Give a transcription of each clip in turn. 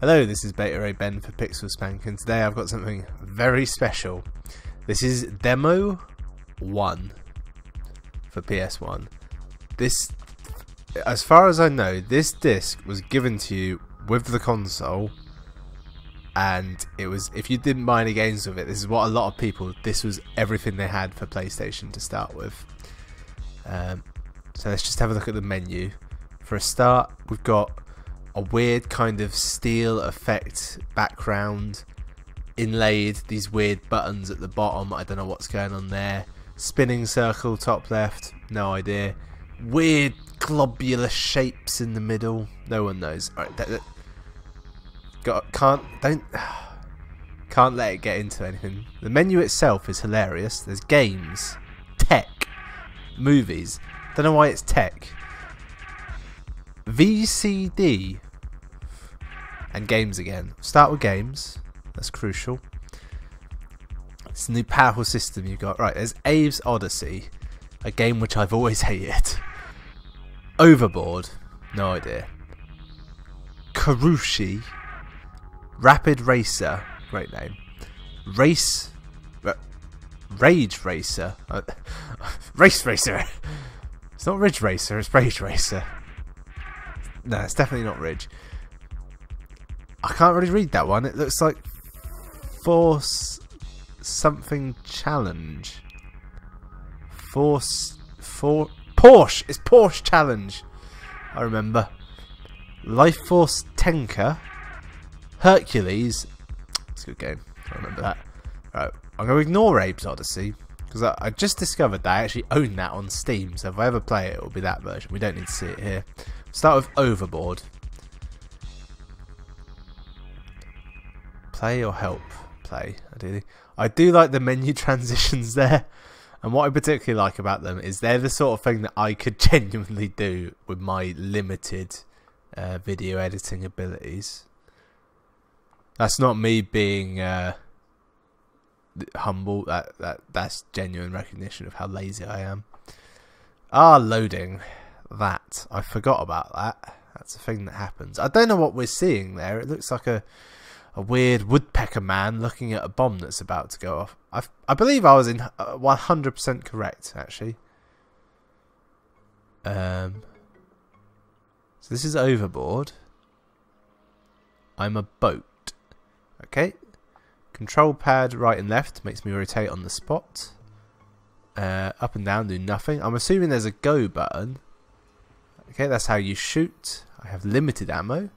Hello, this is Beta Ray Ben for Spank, and today I've got something very special. This is Demo 1 for PS1. This, as far as I know, this disc was given to you with the console, and it was, if you didn't buy any games with it, this is what a lot of people, this was everything they had for PlayStation to start with. So let's just have a look at the menu. For a start, we've got a weird kind of steel effect background, inlaid these weird buttons at the bottom. I don't know what's going on there. Spinning circle top left, no idea. Weird globular shapes in the middle, no one knows. Alright, can't let it get into anything. The menu itself is hilarious. There's games, tech, movies. Don't know why it's tech. VCD and games again. Start with games. That's crucial. It's a new powerful system you've got. Right, there's Abe's Odyssey, a game which I've always hated. Overboard, no idea. Karrueche, Rapid Racer, great name. Rage Racer, Race Racer. It's not Ridge Racer, it's Rage Racer. No, it's definitely not Ridge. I can't really read that one. It looks like Force something challenge. Porsche. It's Porsche challenge. I remember. Life Force Tenka. Hercules. It's a good game. I remember that. Right, I'm going to ignore Abe's Odyssey because I just discovered that I actually own that on Steam. So if I ever play it, it will be that version. We don't need to see it here. Start with Overboard. Play or help? Play, ideally. I do like the menu transitions there, and what I particularly like about them is they're the sort of thing that I could genuinely do with my limited video editing abilities. That's not me being humble. That's genuine recognition of how lazy I am. Loading. That I forgot about that. That's a thing that happens. I don't know what we're seeing there. It looks like a weird woodpecker man looking at a bomb that's about to go off. I believe I was in 100% correct, actually. So this is Overboard. I'm a boat. Okay. Control pad right and left makes me rotate on the spot. Up and down do nothing. I'm assuming there's a go button. Okay, that's how you shoot. I have limited ammo.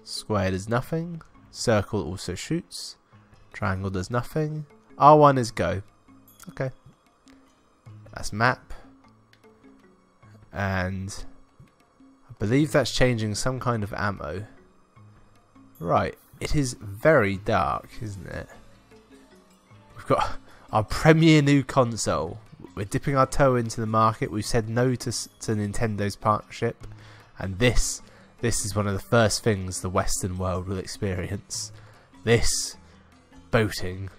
Square does nothing. Circle also shoots. Triangle does nothing. R1 is go. Okay. That's map. And I believe that's changing some kind of ammo. Right. It is very dark, isn't it? We've got our premier new console. We're dipping our toe into the market. We've said no to Nintendo's partnership, and this is one of the first things the Western world will experience. This boating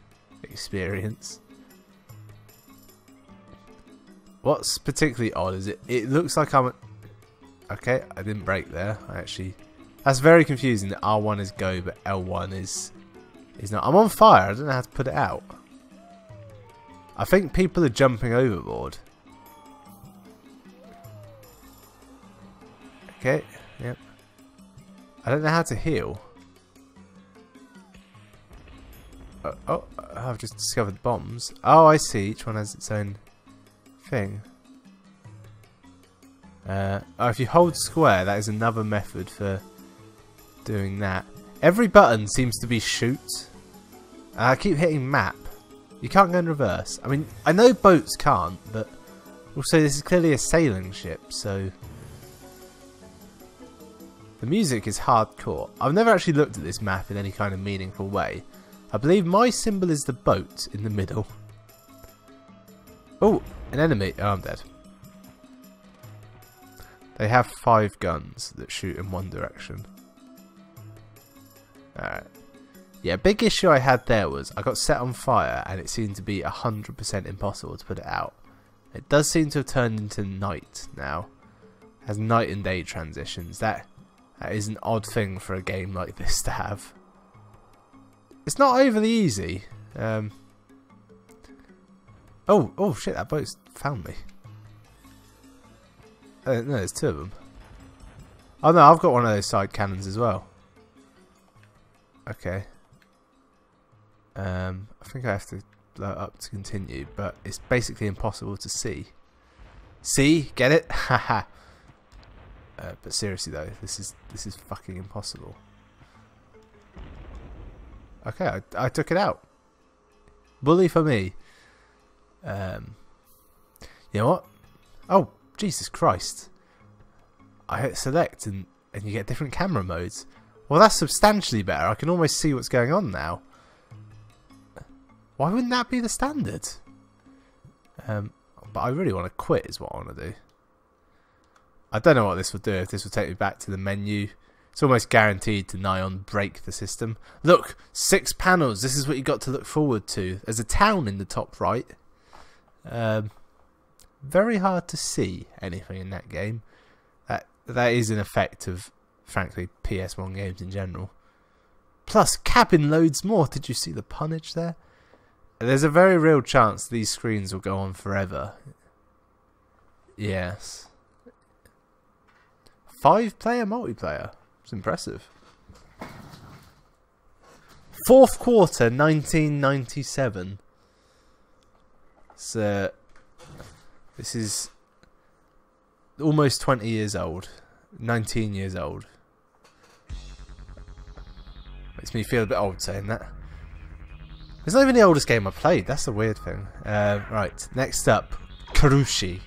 experience. What's particularly odd is it looks like I'm... Okay, I didn't break there. That's very confusing that R1 is go, but L1 is not. I'm on fire. I don't know how to put it out. I think people are jumping overboard. Okay, yep. I don't know how to heal. Oh, I've just discovered bombs. Oh, I see. Each one has its own thing. If you hold square, that is another method for doing that. Every button seems to be shoot. I keep hitting map. You can't go in reverse. I mean, I know boats can't, but also this is clearly a sailing ship, so the music is hardcore. I've never actually looked at this map in any kind of meaningful way. I believe my symbol is the boat in the middle. Oh, an enemy. Oh, I'm dead. They have 5 guns that shoot in one direction. Alright. Yeah, big issue I had there was I got set on fire and it seemed to be 100% impossible to put it out. It does seem to have turned into night now. It has night and day transitions. That That is an odd thing for a game like this to have. It's not overly easy. Oh shit, that boat's found me. No, there's two of them. Oh no, I've got one of those side cannons as well. Okay. I think I have to blow it up to continue, but it's basically impossible to see. See? Get it? Haha. But seriously though, this is fucking impossible. Okay, I took it out. Bully for me. You know what? Oh, Jesus Christ. I hit select and you get different camera modes. Well, that's substantially better. I can almost see what's going on now. Why wouldn't that be the standard? But I really want to quit is what I want to do. I don't know what this will do, if this will take me back to the menu. It's almost guaranteed to nigh on break the system. Look, 6 panels. This is what you got to look forward to. There's a town in the top right. Very hard to see anything in that game. That is an effect of, frankly, PS1 games in general. Plus, cabin loads more. Did you see the punnage there? There's a very real chance these screens will go on forever. Yes. 5-player multiplayer. It's impressive. 4th quarter 1997. So this is almost 20 years old. 19 years old. Makes me feel a bit old saying that. It's not even the oldest game I played. That's the weird thing. Right, next up, Karrueche.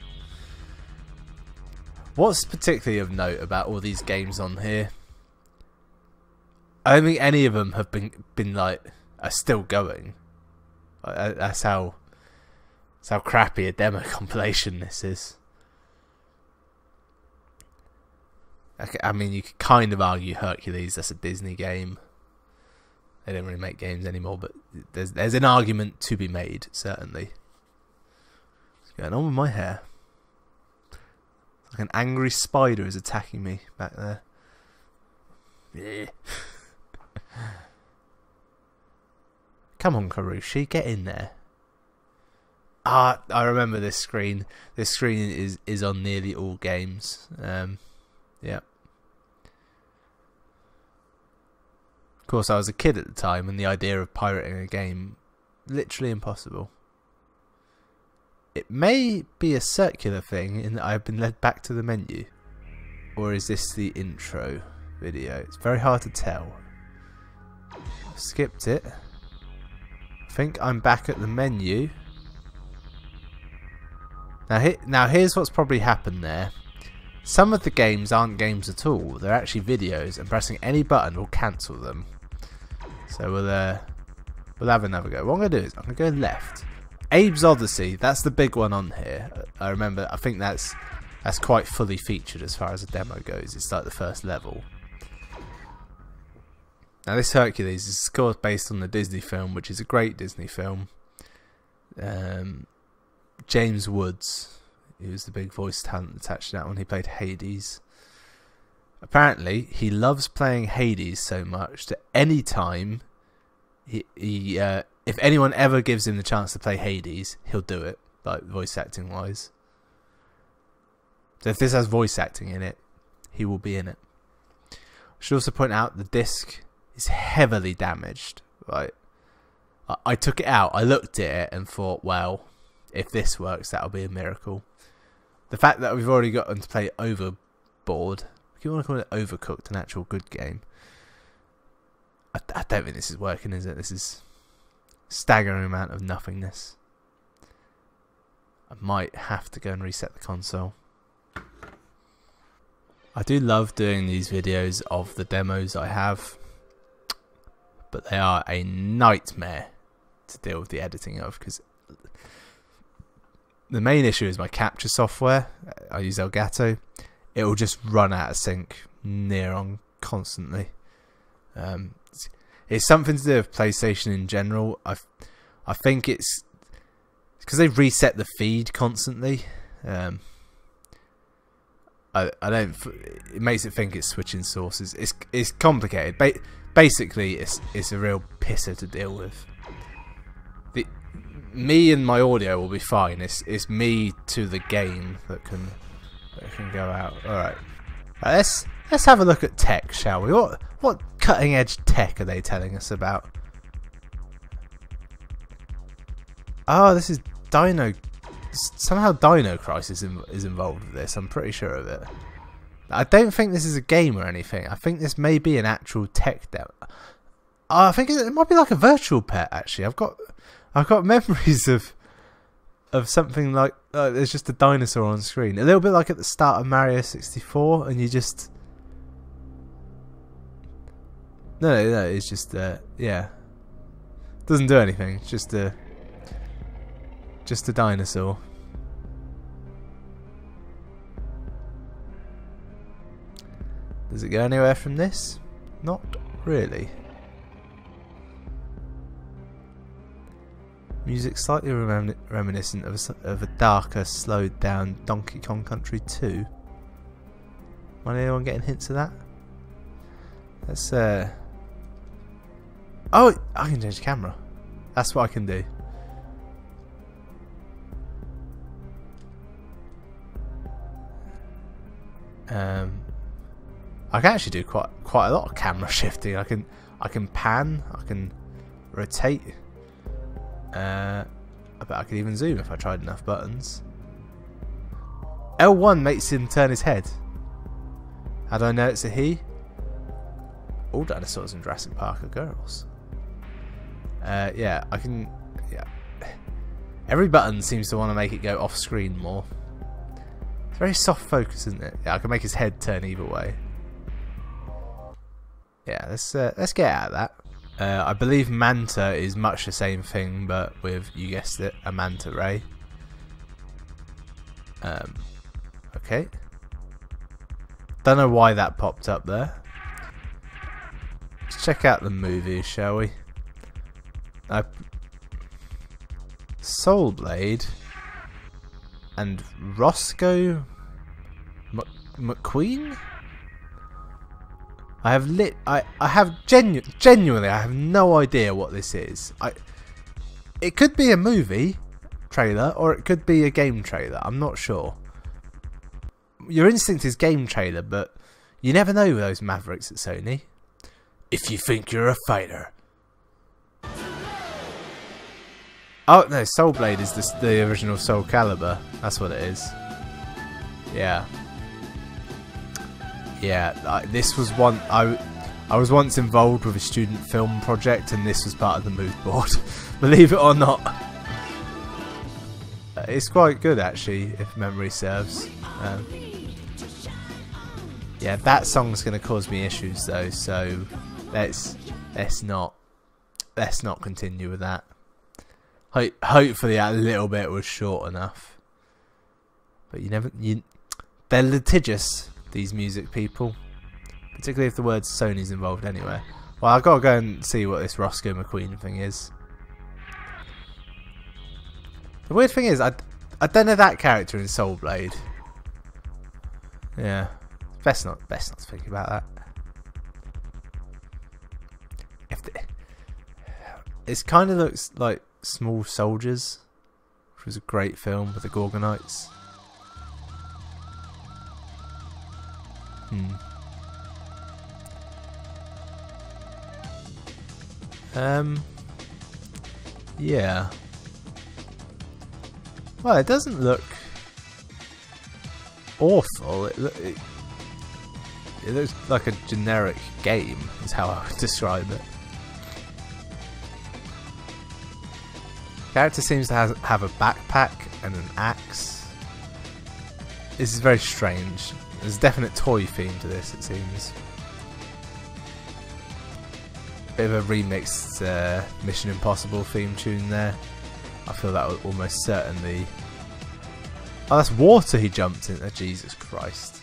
What's particularly of note about all these games on here? I don't think any of them have been like are still going. That's how crappy a demo compilation this is. I mean, you could kind of argue Hercules. That's a Disney game. They don't really make games anymore, but there's an argument to be made, certainly. What's going on with my hair? Like an angry spider is attacking me back there. Yeah. Come on, Karrueche, get in there. Ah, I remember this screen. This screen is on nearly all games. Yeah. Of course, I was a kid at the time, and the idea of pirating a game literally impossible. It may be a circular thing in that I've been led back to the menu. Or is this the intro video? It's very hard to tell. I've skipped it. I think I'm back at the menu. Now here's what's probably happened there. Some of the games aren't games at all. They're actually videos, and pressing any button will cancel them. So we'll have another go. What I'm going to do is I'm going to go left. Abe's Odyssey, that's the big one on here. I remember, I think that's quite fully featured as far as the demo goes. It's like the first level. Now this Hercules is of course based on the Disney film, which is a great Disney film. James Woods, who was the big voice talent attached to that one, he played Hades. Apparently, he loves playing Hades so much that any time if anyone ever gives him the chance to play Hades, he'll do it, like voice acting wise. So if this has voice acting in it, he will be in it. I should also point out the disc is heavily damaged. Right, I took it out, I looked at it and thought, well, if this works, that'll be a miracle. The fact that we've already gotten to play Overboard, if you want to call it Overcooked, an actual good game, I don't think this is working, is it? This is a staggering amount of nothingness. I might have to go and reset the console. I do love doing these videos of the demos I have, but they are a nightmare to deal with the editing of, because the main issue is my capture software. I use Elgato. It will just run out of sync near on constantly. It's something to do with PlayStation in general. I think it's because they reset the feed constantly. I don't. It makes it think it's switching sources. It's complicated. Basically, it's a real pisser to deal with. Me and my audio will be fine. It's me to the game that can go out. All right. Let's have a look at tech, shall we? What cutting edge tech are they telling us about? Oh, this is Dino. Somehow Dino Crisis is involved with this. I'm pretty sure of it. I don't think this is a game or anything. I think this may be an actual tech demo. Oh, I think it might be like a virtual pet. Actually, I've got memories of something like there's just a dinosaur on screen. A little bit like at the start of Mario 64, and you just no, it's just yeah, doesn't do anything. It's just a dinosaur. Does it go anywhere from this? Not really. Music slightly reminiscent of a darker, slowed down Donkey Kong Country 2. Might anyone getting hints of that? Let's oh, I can change the camera. That's what I can do. I can actually do quite a lot of camera shifting. I can pan, I can rotate. I bet I could even zoom if I tried enough buttons. L1 makes him turn his head. How do I know it's a he? All dinosaurs in Jurassic Park are girls. Yeah, I can. Yeah, every button seems to want to make it go off screen more. It's very soft focus, isn't it? Yeah, I can make his head turn either way. Yeah, let's get out of that. I believe manta is much the same thing, but with, you guessed it, a manta ray. Okay. Don't know why that popped up there. Let's check out the movie, shall we? Soul Blade and Roscoe McQueen? I have genuinely I have no idea what this is. It could be a movie trailer or it could be a game trailer. I'm not sure. Your instinct is game trailer, but you never know with those mavericks at Sony. If you think you're a fighter. Oh no, Soul Blade is the original Soul Calibur. That's what it is. Yeah. Yeah, this was one I was once involved with a student film project, and this was part of the mood board. Believe it or not, it's quite good actually, if memory serves. Yeah, that song's going to cause me issues though, so let's not continue with that. Hopefully that little bit was short enough, but they're litigious. These music people, particularly if the word Sony's involved anywhere. Well, I've got to go and see what this Roscoe McQueen thing is. The weird thing is, I don't know that character in Soul Blade. Yeah, best not to think about that. It kind of looks like Small Soldiers, which was a great film with the Gorgonites. Yeah. Well, it doesn't look awful. It looks like a generic game, is how I would describe it. Character seems to have a backpack and an axe. This is very strange. There's a definite toy theme to this, it seems. Bit of a remixed Mission Impossible theme tune there. I feel that would almost certainly... Oh, that's water he jumped in. Oh, Jesus Christ.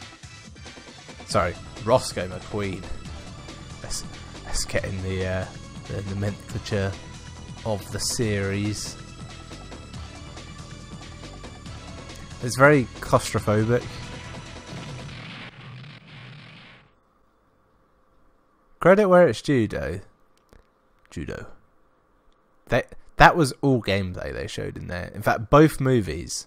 Sorry, Roscoe McQueen. Let's get in the nomenclature of the series. It's very claustrophobic. Credit where it's judo. That was all gameplay they showed in there. In fact, both movies,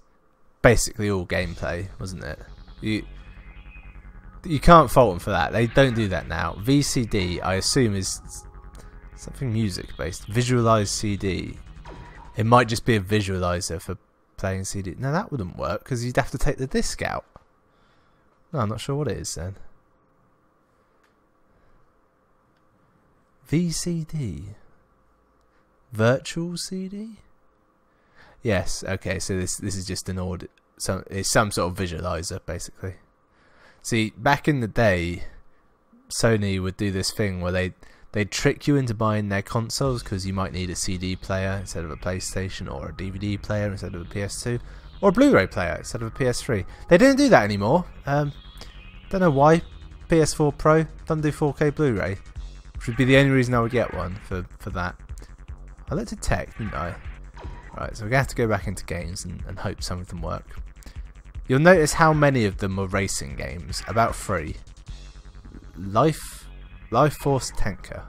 basically all gameplay, wasn't it? You can't fault them for that. They don't do that now. VCD, I assume, is something music based. Visualized CD. It might just be a visualizer for playing CD. No, that wouldn't work because you'd have to take the disc out. No, I'm not sure what it is then. VCD. Virtual CD? Yes, okay, so this is just an it's some sort of visualizer basically. See, back in the day, Sony would do this thing where they'd trick you into buying their consoles because you might need a CD player instead of a PlayStation, or a DVD player instead of a PS2, or a Blu-ray player instead of a PS3. They don't do that anymore. Don't know why. PS4 Pro doesn't do 4K Blu-ray, which would be the only reason I would get one for that. I looked at tech, didn't I? Right, so we're going to have to go back into games and hope some of them work. You'll notice how many of them were racing games. About 3. Life Force Tanker.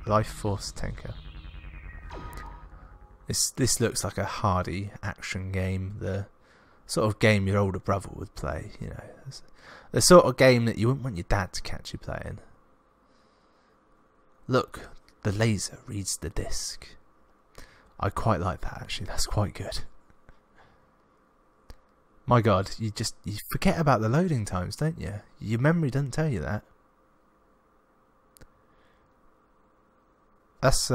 Life Force Tanker. This looks like a hardy action game. The sort of game your older brother would play. You know, the sort of game that you wouldn't want your dad to catch you playing. Look, the laser reads the disc. I quite like that actually. That's quite good. My God, you forget about the loading times, don't you? Your memory doesn't tell you that. That's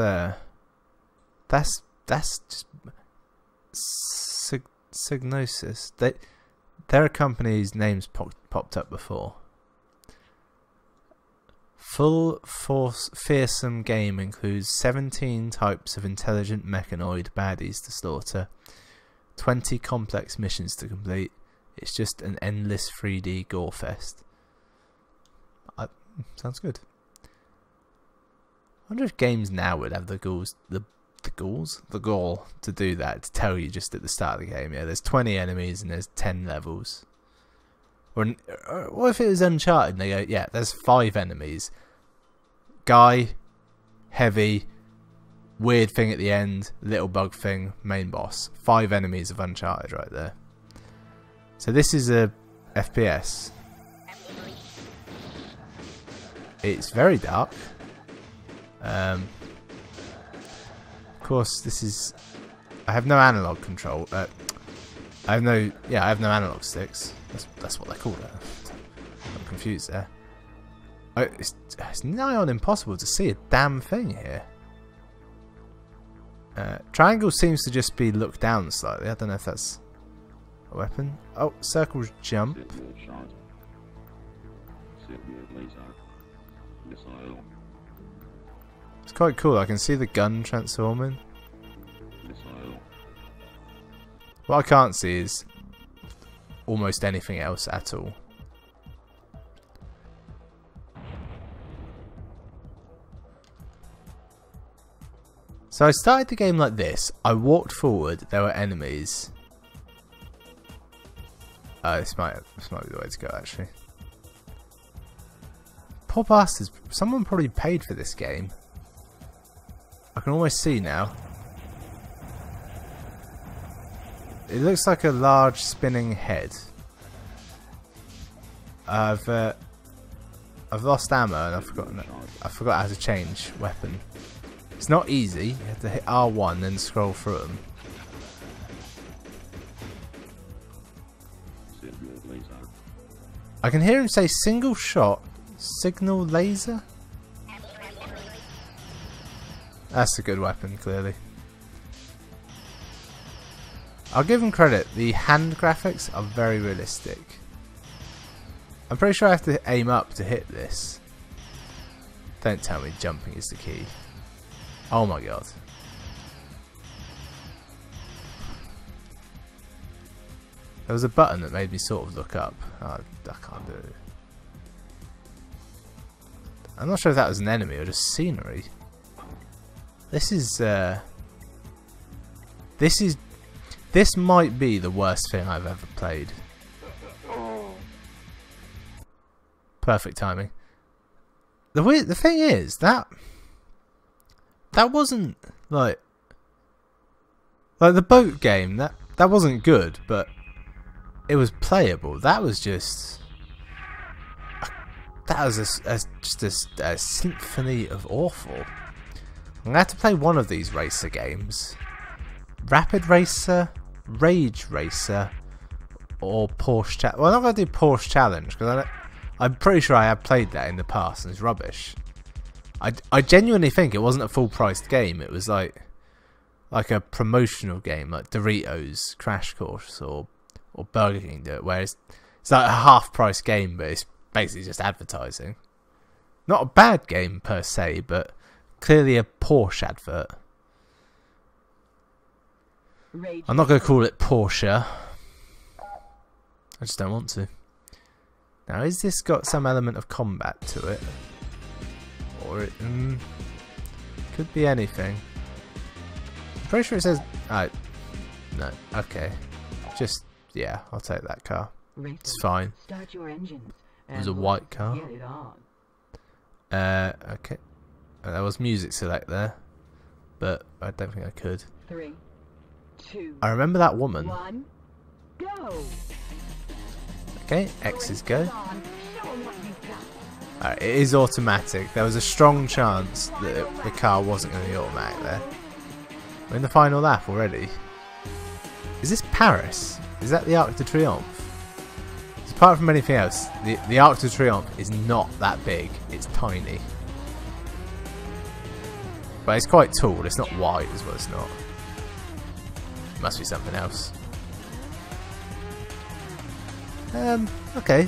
just Signosis. They're a company's names popped up before. Full force fearsome game includes 17 types of intelligent mechanoid baddies to slaughter, 20 complex missions to complete. It's just an endless 3D gore fest. Sounds good. I wonder if games now would have the gall to do that, to tell you just at the start of the game, yeah, there's 20 enemies and there's 10 levels. Or what if it was Uncharted and they go, yeah, there's 5 enemies. Guy, heavy, weird thing at the end, little bug thing, main boss. 5 enemies of Uncharted right there. So this is a FPS. It's very dark. Of course, this is. I have no analog control. I have no analog sticks. That's what they call it. I'm confused there. It's nigh on impossible to see a damn thing here. Triangle seems to just be looked down slightly. I don't know if that's a weapon. Oh, circles jump. It's quite cool. I can see the gun transforming. What I can't see is almost anything else at all. So I started the game like this. I walked forward. There were enemies. This might be the way to go actually. Poor bastards. Someone probably paid for this game. I can almost see now. It looks like a large spinning head. I've lost ammo and I forgot how to change weapon. It's not easy. You have to hit R1 and scroll through them. I can hear him say single shot, signal laser. That's a good weapon, clearly. I'll give him credit. The hand graphics are very realistic. I'm pretty sure I have to aim up to hit this. Don't tell me jumping is the key. Oh my god. There was a button that made me sort of look up. Oh, I can't do it. I'm not sure if that was an enemy or just scenery. This might be the worst thing I've ever played. Perfect timing. the thing is that wasn't like the boat game. That wasn't good, but it was playable. That was just a symphony of awful. I'm gonna have to play one of these racer games: Rapid Racer, Rage Racer, or Porsche Challenge. Well, I'm not gonna do Porsche Challenge because I'm pretty sure I have played that in the past and it's rubbish. I genuinely think it wasn't a full-priced game. It was like a promotional game, like Doritos Crash Course or Burger King do it, where it's like a half-price game, but it's basically just advertising. Not a bad game per se, but clearly a Porsche advert. I'm not going to call it Porsche. I just don't want to. Now, has this got some element of combat to it? Or it could be anything. I'm pretty sure it says... no, okay. Just, yeah, I'll take that car. It's fine. Start your engines. It was a white car. Get it on. Okay. There was music select there, but I don't think I could. 3, 2, I remember that woman. 1, go! Okay, X is go. Alright, it is automatic. There was a strong chance that the car wasn't going to be automatic there. We're in the final lap already. Is this Paris? Is that the Arc de Triomphe? Apart from anything else, the Arc de Triomphe is not that big. It's tiny. But it's quite tall. It's not wide as well. It's not. It must be something else. Okay.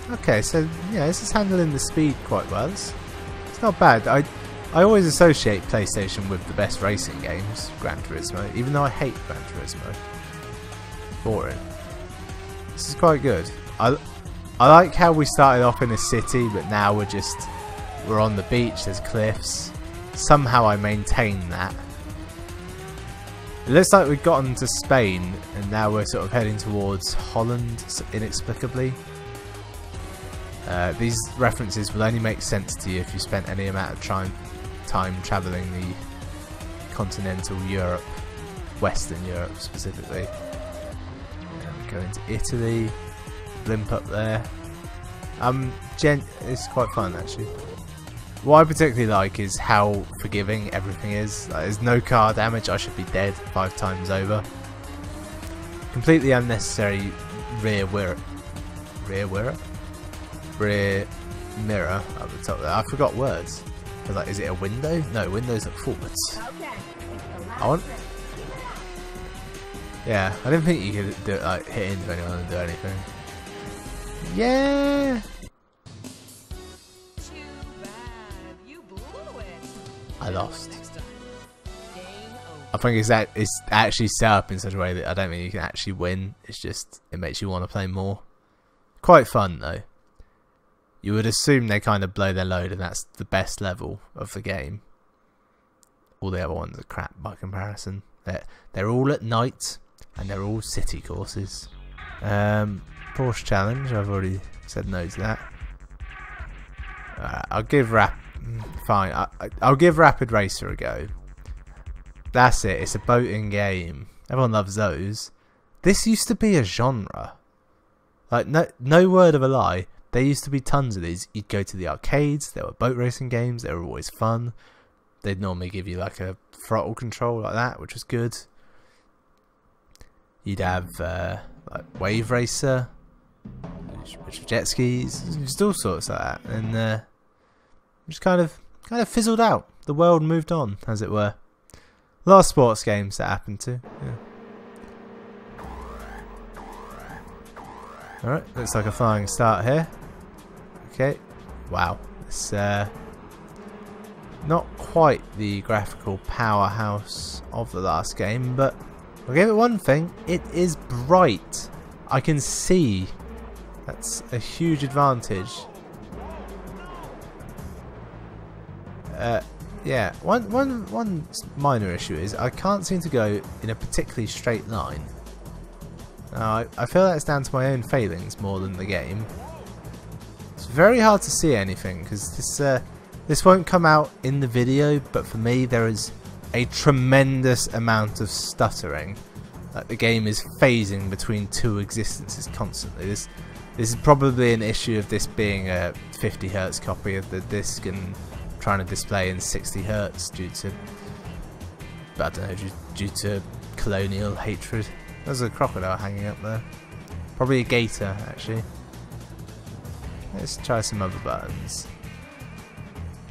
Okay, so yeah, this is handling the speed quite well. It's not bad. I always associate PlayStation with the best racing games, Gran Turismo, even though I hate Gran Turismo. It's boring. This is quite good. I like how we started off in a city, but now we're on the beach. There's cliffs. Somehow I maintain that. It looks like we've gotten to Spain, and now we're sort of heading towards Holland inexplicably. These references will only make sense to you if you spent any amount of time travelling the continental Europe, Western Europe specifically. Going to Italy, blimp up there. It's quite fun actually. What I particularly like is how forgiving everything is. Like, there's no car damage. I should be dead 5 times over. Completely unnecessary rear mirror up the top there. I forgot words. I was like, is it a window? No, windows look forwards. I want. Yeah, I didn't think you could do it, like hit into anyone and do anything. Yeah. I lost. I think it's actually set up in such a way that I don't think you can actually win. It's just it makes you want to play more. Quite fun though. You would assume they kind of blow their load and that's the best level of the game. All the other ones are crap by comparison. They're all at night and they're all city courses. Porsche Challenge, I've already said no to that. I'll give Fine, I'll give Rapid Racer a go. That's it, it's a boating game. Everyone loves those. This used to be a genre. Like, no word of a lie. There used to be tons of these. You'd go to the arcades, there were boat racing games, they were always fun. They'd normally give you like a throttle control like that, which was good. You'd have like Wave Racer, which were jet skis, just all sorts like that. And just kind of fizzled out. The world moved on, as it were. A lot of sports games that happened to. Yeah. Alright, looks like a flying start here. Okay. Wow. It's not quite the graphical powerhouse of the last game, but I'll give it one thing. It is bright. I can see. That's a huge advantage. Yeah, one minor issue is I can't seem to go in a particularly straight line. I feel that's down to my own failings more than the game. It's very hard to see anything because This won't come out in the video, but for me there is a tremendous amount of stuttering. Like the game is phasing between two existences constantly. This is probably an issue of this being a 50 Hz copy of the disc and trying to display in 60 Hz due to, I don't know, due to colonial hatred. There's a crocodile hanging up there. Probably a gator, actually. Let's try some other buttons.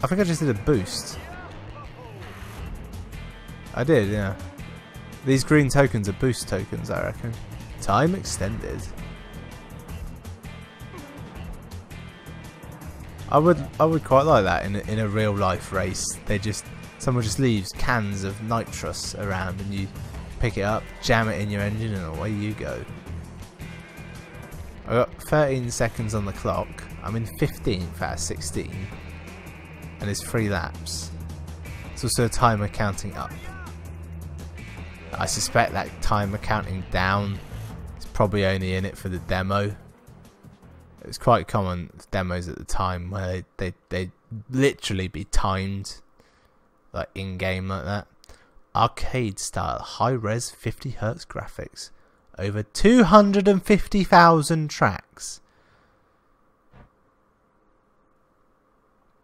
I think I just did a boost. I did, yeah. These green tokens are boost tokens, I reckon. Time extended. I would quite like that in a real life race. Someone just leaves cans of nitrous around and you pick it up, jam it in your engine, and away you go. I got 13 seconds on the clock. I'm in 15th out of 16, and it's 3 laps. It's also a timer counting up. I suspect that timer counting down is probably only in it for the demo. It was quite common with demos at the time where they literally be timed, like in game like that. Arcade style, high res 50 Hz graphics, over 250,000 tracks.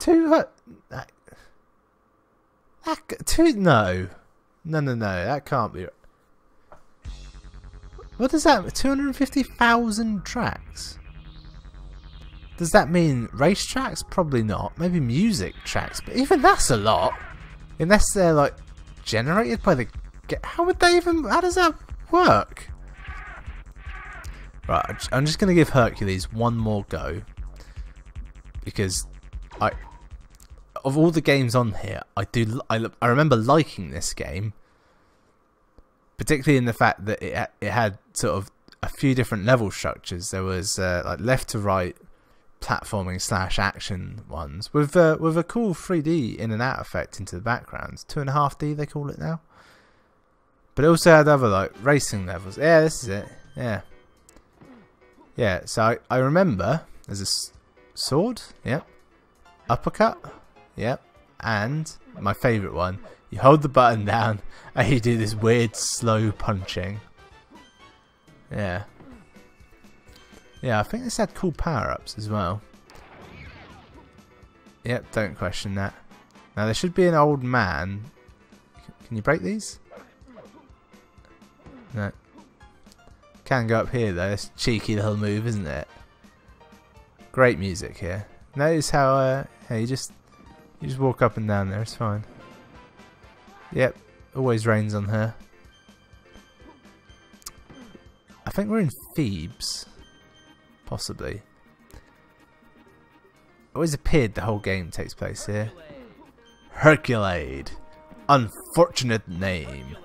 No, that can't be. What does that mean? 250,000 tracks? Does that mean race tracks? Probably not. Maybe music tracks, but even that's a lot. Unless they're like generated by the. How would they even? How does that work? Right, I'm just gonna give Hercules one more go because of all the games on here, I remember liking this game, particularly in the fact that it had sort of a few different level structures. There was like left to right platforming / action ones with a cool 3D in and out effect into the background. 2.5D they call it now. But it also had other like racing levels. Yeah, this is it. Yeah. So I remember there's a sword. Yep. Uppercut. Yep. And my favourite one, you hold the button down and you do this weird slow punching. Yeah. Yeah, I think this had cool power-ups as well. Yep, don't question that. Now there should be an old man. Can you break these? No. Can go up here though. It's a cheeky little move, isn't it? Great music here. Notice how you just walk up and down there. It's fine. Yep, always rains on her. I think we're in Thebes. Possibly. Always appeared the whole game takes place here. Hercules. Unfortunate name.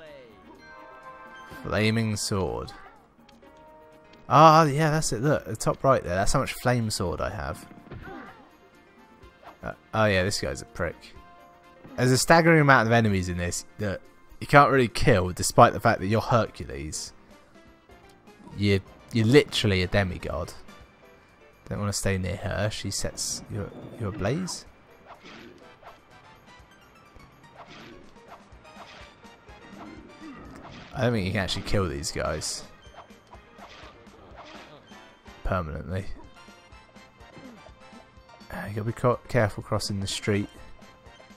Flaming sword. Ah, yeah, that's it. Look, at the top right there. That's how much flame sword I have. Oh yeah, this guy's a prick. There's a staggering amount of enemies in this that you can't really kill, despite the fact that you're Hercules. You're literally a demigod. Don't want to stay near her. She sets you ablaze. I don't think you can actually kill these guys permanently. You gotta be careful crossing the street.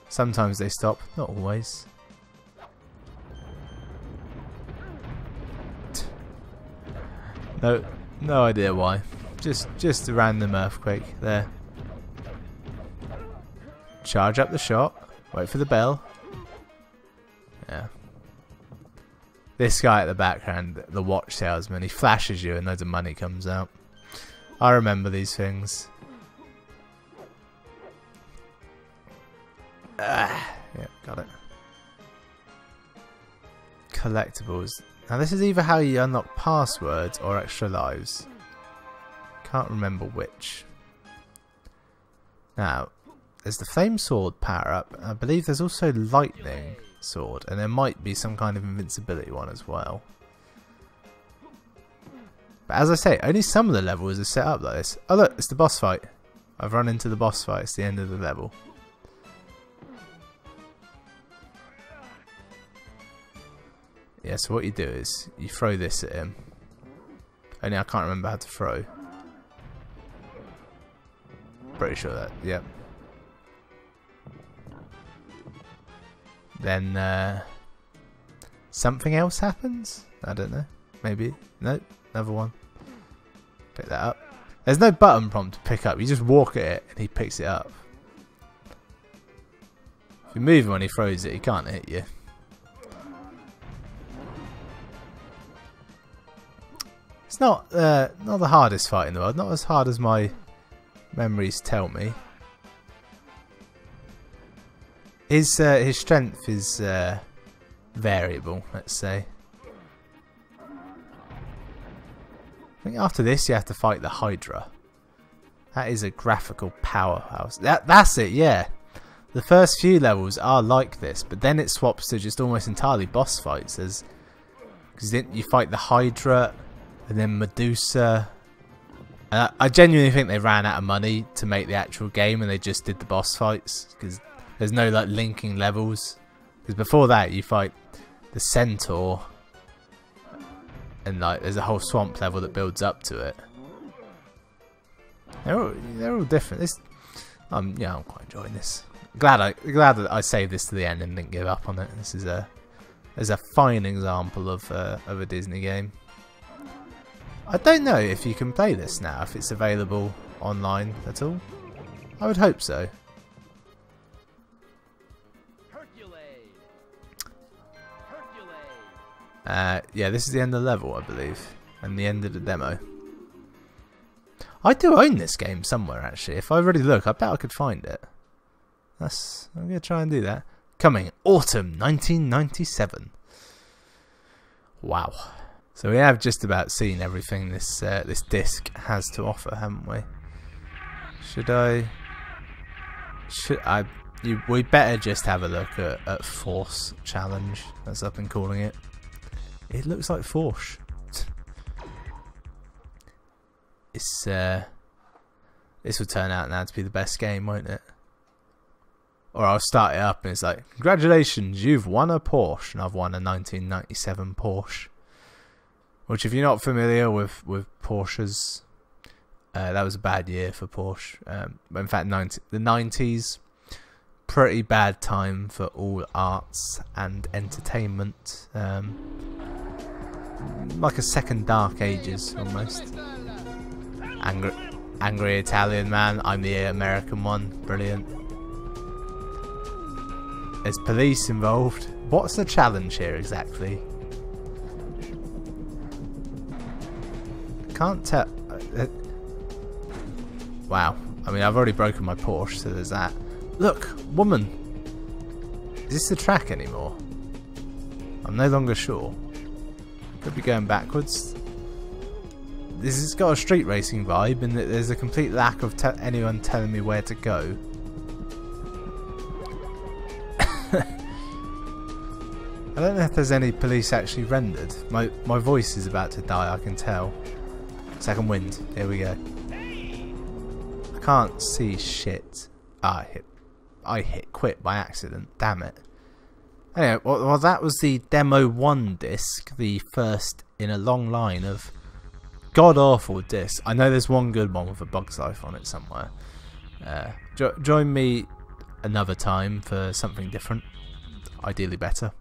Sometimes they stop, not always. No idea why. Just a random earthquake there. Charge up the shot. Wait for the bell. Yeah. This guy at the background, the watch salesman, he flashes you and loads of money comes out. I remember these things. Yeah, got it. Collectibles. Now this is either how you unlock passwords or extra lives. Can't remember which. Now, there's the flame sword power up. I believe there's also lightning sword, and there might be some kind of invincibility one as well. But as I say, only some of the levels are set up like this. Oh look, it's the boss fight. I've run into the boss fight. It's the end of the level. Yeah, so what you do is you throw this at him. Only I can't remember how to throw. Pretty sure that, yep. Then something else happens? I don't know. Maybe. Nope. Another one. Pick that up. There's no button prompt to pick up. You just walk at it and he picks it up. If you move him when he throws it, he can't hit you. It's not the hardest fight in the world. Not as hard as my memories tell me. His strength is variable, let's say. I think after this you have to fight the Hydra. That is a graphical powerhouse. That's it, yeah. The first few levels are like this, but then it swaps to just almost entirely boss fights. Because then you fight the Hydra, and then Medusa. I genuinely think they ran out of money to make the actual game, and they just did the boss fights. Because there's no like linking levels. Because before that you fight the Centaur, and like there's a whole swamp level that builds up to it. They're all different. Yeah, I'm quite enjoying this. Glad that I saved this to the end and didn't give up on it. This is a fine example of a Disney game. I don't know if you can play this now, if it's available online at all. I would hope so. Yeah, this is the end of the level, I believe, and the end of the demo. I do own this game somewhere, actually. If I really look, I bet I could find it. I'm gonna try and do that. Coming autumn 1997. Wow. So we have just about seen everything this disc has to offer, haven't we? We better just have a look at Force Challenge, as I've been calling it. It looks like Force. This will turn out now to be the best game, won't it? Or I'll start it up and it's like, congratulations, you've won a Porsche, and I've won a 1997 Porsche. Which, if you're not familiar with Porsches, that was a bad year for Porsche. In fact, the 90s, pretty bad time for all arts and entertainment. Like a second Dark Ages, almost. Angry Italian man, I'm the American one. Brilliant. There's police involved. What's the challenge here exactly? Can't tell. Wow. I mean, I've already broken my Porsche, so there's that. Look, woman. Is this the track anymore? I'm no longer sure. Could be going backwards. This has got a street racing vibe, and there's a complete lack of anyone telling me where to go. I don't know if there's any police actually rendered. My voice is about to die, I can tell. Second wind. Here we go. I can't see shit. I hit quit by accident. Damn it. Anyway, well that was the Demo 1 disc, the first in a long line of god-awful discs. I know there's one good one with a Bug's Life on it somewhere. Join me another time for something different. Ideally better.